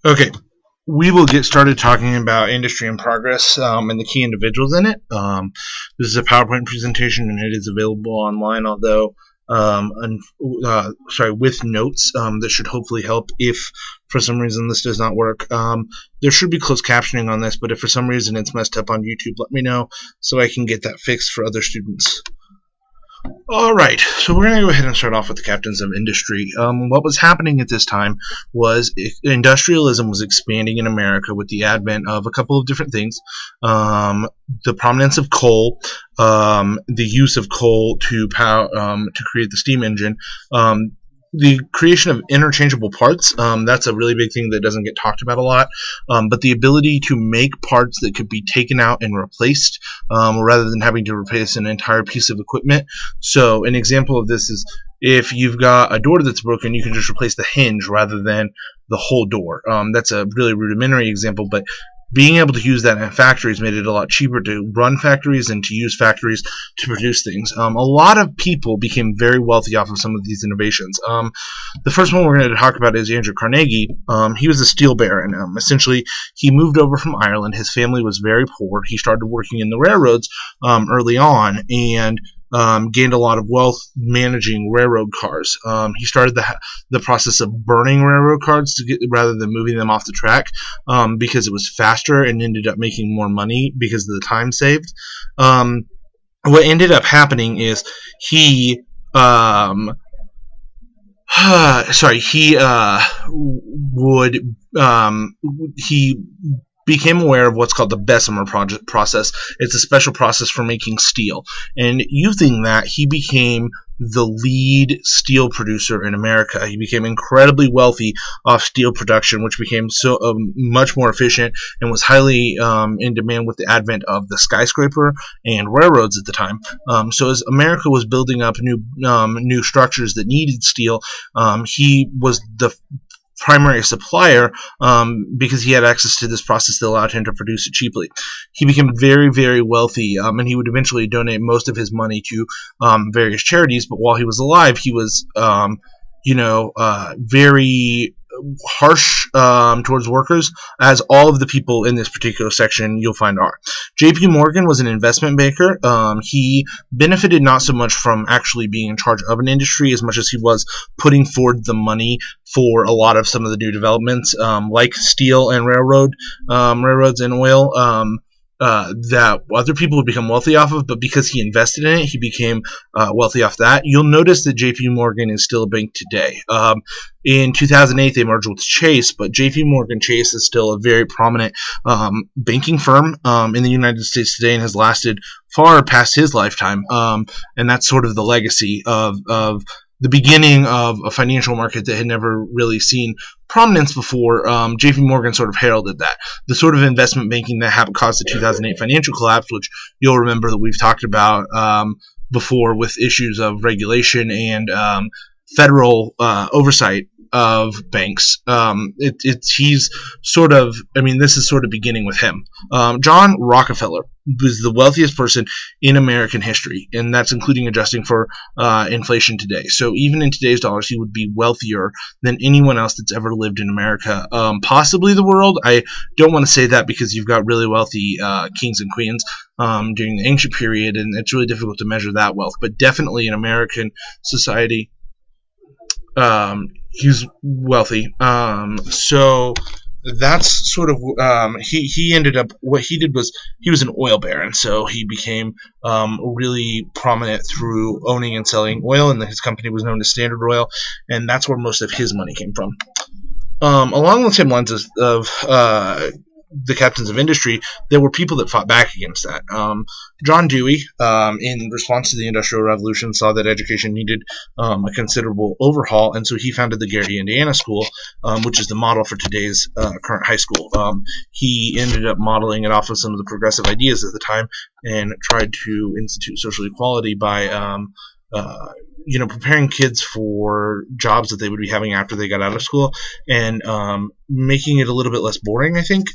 Okay, we will get started talking about industry in progress and the key individuals in it. This is a PowerPoint presentation and it is available online, although with notes that should hopefully help if for some reason this does not work. There should be closed captioning on this, but if for some reason it's messed up on YouTube, let me know so I can get that fixed for other students. Alright, so we're going to go ahead and start off with the captains of industry. What was happening at this time was industrialism was expanding in America with the advent of a couple of different things. The prominence of coal, the use of coal to create the steam engine, the creation of interchangeable parts. That's a really big thing that doesn't get talked about a lot, but the ability to make parts that could be taken out and replaced rather than having to replace an entire piece of equipment. So an example of this is if you've got a door that's broken, you can just replace the hinge rather than the whole door. That's a really rudimentary example, but being able to use that in factories made it a lot cheaper to run factories and to use factories to produce things. A lot of people became very wealthy off of some of these innovations. The first one we're going to talk about is Andrew Carnegie. He was a steel baron. Essentially, he moved over from Ireland. His family was very poor. He started working in the railroads early on and gained a lot of wealth managing railroad cars. He started the process of burning railroad cars rather than moving them off the track because it was faster and ended up making more money because of the time saved. What ended up happening is he became aware of what's called the Bessemer process. It's a special process for making steel. And using that, he became the lead steel producer in America. He became incredibly wealthy off steel production, which became so much more efficient and was highly in demand with the advent of the skyscraper and railroads at the time. So as America was building up new structures that needed steel, he was the primary supplier because he had access to this process that allowed him to produce it cheaply. He became very, very wealthy, and he would eventually donate most of his money to various charities. But while he was alive, he was, very harsh towards workers, as all of the people in this particular section you'll find are. J.P. Morgan was an investment banker. He benefited not so much from actually being in charge of an industry as much as he was putting forward the money for a lot of some of the new developments, like steel and railroads and oil, that other people would become wealthy off of, but because he invested in it, he became wealthy off that. You'll notice that J.P. Morgan is still a bank today. In 2008, they merged with Chase, but J.P. Morgan Chase is still a very prominent banking firm in the United States today and has lasted far past his lifetime. And that's sort of the legacy of the beginning of a financial market that had never really seen prominence before. J.P. Morgan sort of heralded that. The sort of investment banking that caused the 2008 financial collapse, which you'll remember that we've talked about before with issues of regulation and federal oversight of banks. He's sort of, this is sort of beginning with him. John Rockefeller was the wealthiest person in American history, and that's including adjusting for inflation today. So even in today's dollars, he would be wealthier than anyone else that's ever lived in America, possibly the world. I don't want to say that because you've got really wealthy kings and queens during the ancient period, and it's really difficult to measure that wealth, but definitely in American society, he's wealthy. So that's sort of he ended up, what he did was he was an oil baron, so he became really prominent through owning and selling oil, and his company was known as Standard Oil, and that's where most of his money came from. Along the same lines of the captains of industry, there were people that fought back against that. John Dewey, in response to the Industrial Revolution, saw that education needed a considerable overhaul, and so he founded the Gary, Indiana School, which is the model for today's current high school. He ended up modeling it off of some of the progressive ideas at the time and tried to institute social equality by preparing kids for jobs that they would be having after they got out of school, and making it a little bit less boring, I think,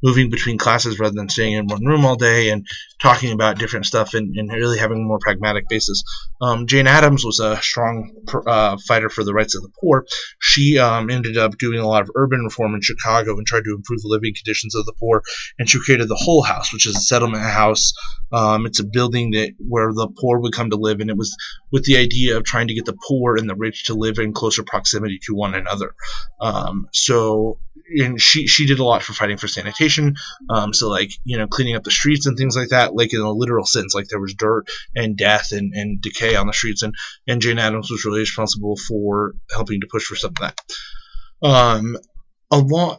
moving between classes rather than staying in one room all day and talking about different stuff and really having a more pragmatic basis. Jane Addams was a strong fighter for the rights of the poor. She ended up doing a lot of urban reform in Chicago and tried to improve the living conditions of the poor, and she created the Hull House, which is a settlement house. It's a building where the poor would come to live, and it was with the idea of trying to get the poor and the rich to live in closer proximity to one another. And she did a lot for fighting for sanitation. So like, cleaning up the streets and things like that, like in a literal sense, like there was dirt and death and decay on the streets, and Jane Addams was really responsible for helping to push for some of that.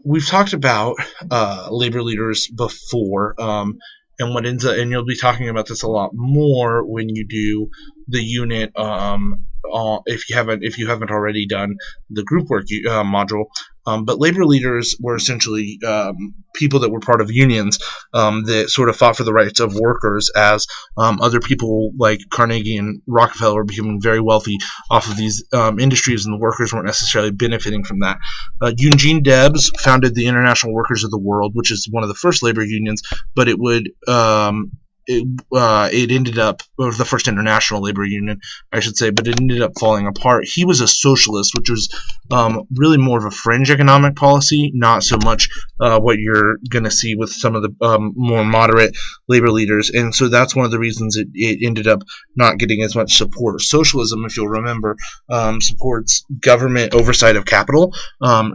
We've talked about labor leaders before, and what ends up, and you'll be talking about this a lot more when you do the unit, if you haven't already done the group work module. But labor leaders were essentially people that were part of unions that sort of fought for the rights of workers, as other people like Carnegie and Rockefeller were becoming very wealthy off of these industries, and the workers weren't necessarily benefiting from that. Eugene Debs founded the International Workers of the World, which is one of the first labor unions, but it would it ended up, or the first international labor union, I should say, but it ended up falling apart. He was a socialist, which was really more of a fringe economic policy, not so much what you're going to see with some of the more moderate labor leaders, and so that's one of the reasons it ended up not getting as much support. Socialism, if you'll remember, supports government oversight of capital,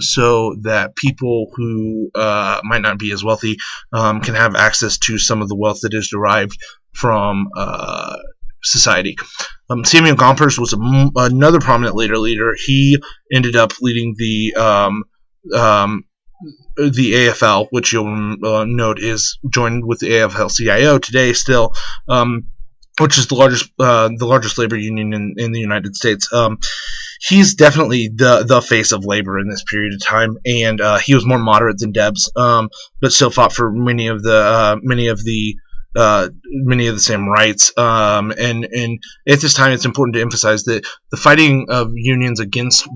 so that people who might not be as wealthy can have access to some of the wealth that is derived from society. Samuel Gompers was another prominent labor leader. He ended up leading the AFL, which you'll note is joined with the AFL-CIO today still, which is the largest labor union in the United States. He's definitely the face of labor in this period of time, and he was more moderate than Debs, but still fought for many of the same rights. And at this time, it's important to emphasize that the fighting of unions against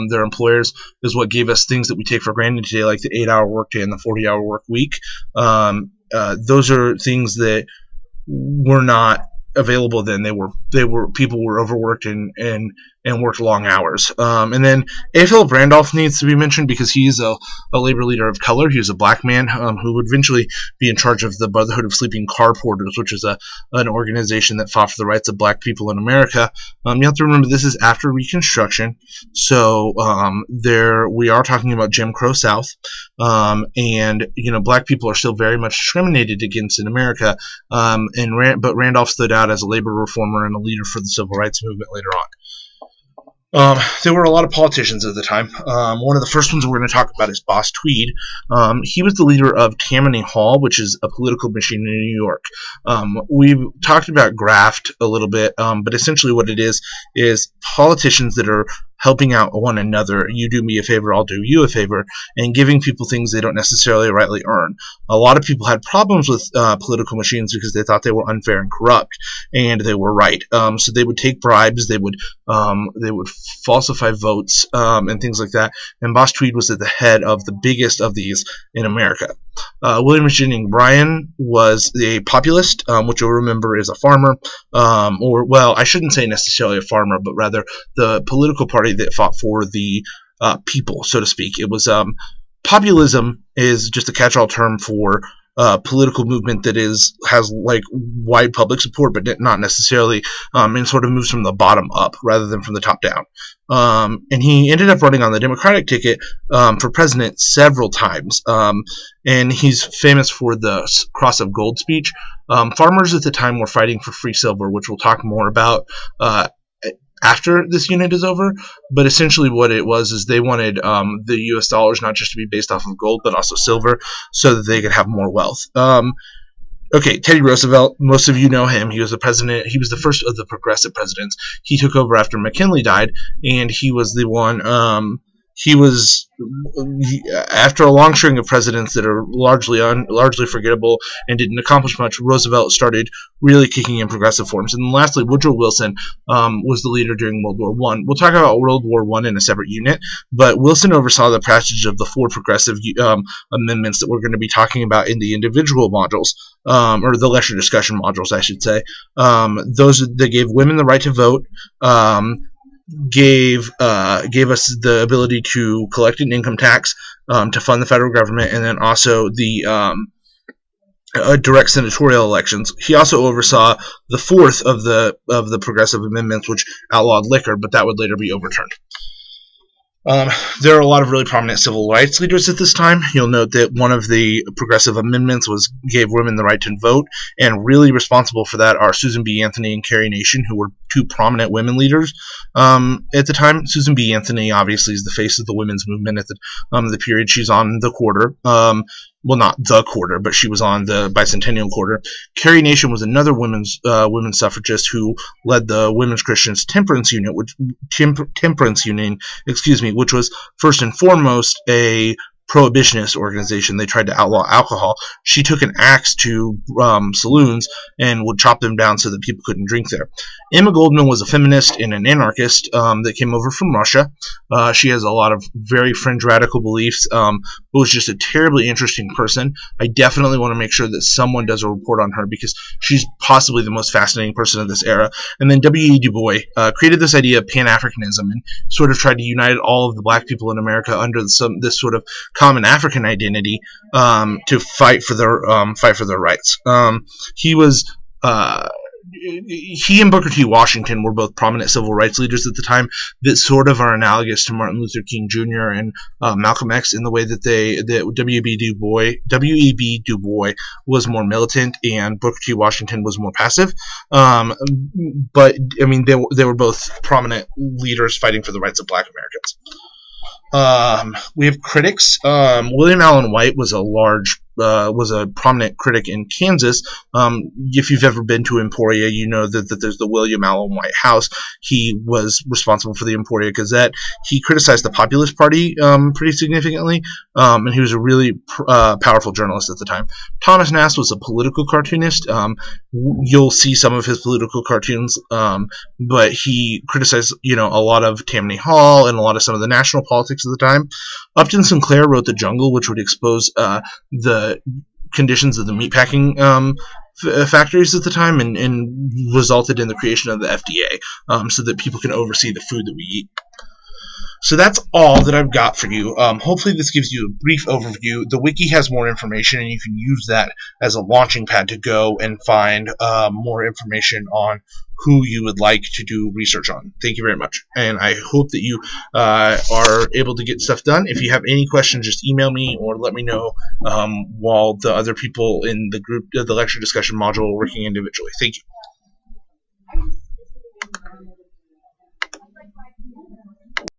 their employers is what gave us things that we take for granted today, like the 8-hour workday and the 40-hour work week. Those are things that were not available then. People were overworked and worked long hours. And then A. Philip Randolph needs to be mentioned because he's a labor leader of color. He was a black man who would eventually be in charge of the Brotherhood of Sleeping Car Porters, which is an organization that fought for the rights of black people in America. You have to remember this is after Reconstruction, so we are talking about Jim Crow South, and black people are still very much discriminated against in America. But Randolph stood out as a labor reformer and a leader for the civil rights movement later on. There were a lot of politicians at the time. One of the first ones we're going to talk about is Boss Tweed. He was the leader of Tammany Hall, which is a political machine in New York. We've talked about graft a little bit, but essentially what it is politicians that are helping out one another. You do me a favor, I'll do you a favor, and giving people things they don't necessarily rightly earn. A lot of people had problems with political machines because they thought they were unfair and corrupt, and they were right. So they would take bribes, they would falsify votes, and things like that. And Boss Tweed was at the head of the biggest of these in America. William Jennings Bryan was a populist, which you'll remember is a farmer, I shouldn't say necessarily a farmer, but rather the political party that fought for the people, so to speak. It was populism is just a catch-all term for political movement that has like wide public support, but not necessarily, and sort of moves from the bottom up rather than from the top down. And he ended up running on the Democratic ticket for president several times, and he's famous for the Cross of Gold speech. Farmers at the time were fighting for free silver, which we'll talk more about after this unit is over, but essentially what it was is they wanted the U.S. dollars not just to be based off of gold, but also silver, so that they could have more wealth. Okay, Teddy Roosevelt, most of you know him. He was the president. He was the first of the progressive presidents. He took over after McKinley died, and he was the one. he was after a long string of presidents that are largely forgettable and didn't accomplish much. Roosevelt started really kicking in progressive forms, and then lastly, Woodrow Wilson was the leader during World War One. We'll talk about World War One in a separate unit, but Wilson oversaw the passage of the 4 progressive amendments that we're going to be talking about in the individual modules, or the lecture discussion modules, I should say. Those that gave women the right to vote. Gave us the ability to collect an income tax to fund the federal government, and then also the direct senatorial elections. He also oversaw the 4th of the progressive amendments, which outlawed liquor, but that would later be overturned. There are a lot of really prominent civil rights leaders at this time. You'll note that one of the progressive amendments gave women the right to vote, and really responsible for that are Susan B. Anthony and Carrie Nation, who were 2 prominent women leaders at the time. Susan B. Anthony obviously is the face of the women's movement at the period. She's on the quarter. Well, not the quarter, but she was on the bicentennial quarter. Carrie Nation was another women's suffragist who led the Women's Christians Temperance Union, which was first and foremost a prohibitionist organization. They tried to outlaw alcohol. She took an axe to saloons and would chop them down so that people couldn't drink there. Emma Goldman was a feminist and an anarchist that came over from Russia. She has a lot of very fringe radical beliefs, but was just a terribly interesting person. I definitely want to make sure that someone does a report on her because she's possibly the most fascinating person of this era. And then W.E. Du Bois created this idea of Pan-Africanism and sort of tried to unite all of the black people in America under this sort of common African identity to fight for their rights. He and Booker T. Washington were both prominent civil rights leaders at the time that sort of are analogous to Martin Luther King Jr. and Malcolm X in the way that W.E.B. Du Bois was more militant and Booker T. Washington was more passive. But I mean, they were both prominent leaders fighting for the rights of Black Americans. We have critics. William Allen White was a prominent critic in Kansas. If you've ever been to Emporia, you know that there's the William Allen White House. He was responsible for the Emporia Gazette. He criticized the Populist Party pretty significantly, and he was a really powerful journalist at the time. Thomas Nast was a political cartoonist. You'll see some of his political cartoons, but he criticized, a lot of Tammany Hall and a lot of some of the national politics at the time. Upton Sinclair wrote The Jungle, which would expose the conditions of the meatpacking factories at the time and resulted in the creation of the FDA so that people can oversee the food that we eat. So that's all that I've got for you. Hopefully this gives you a brief overview. The wiki has more information, and you can use that as a launching pad to go and find more information on who you would like to do research on. Thank you very much, and I hope that you are able to get stuff done. If you have any questions, just email me or let me know while the other people in the group, the lecture discussion module, are working individually. Thank you.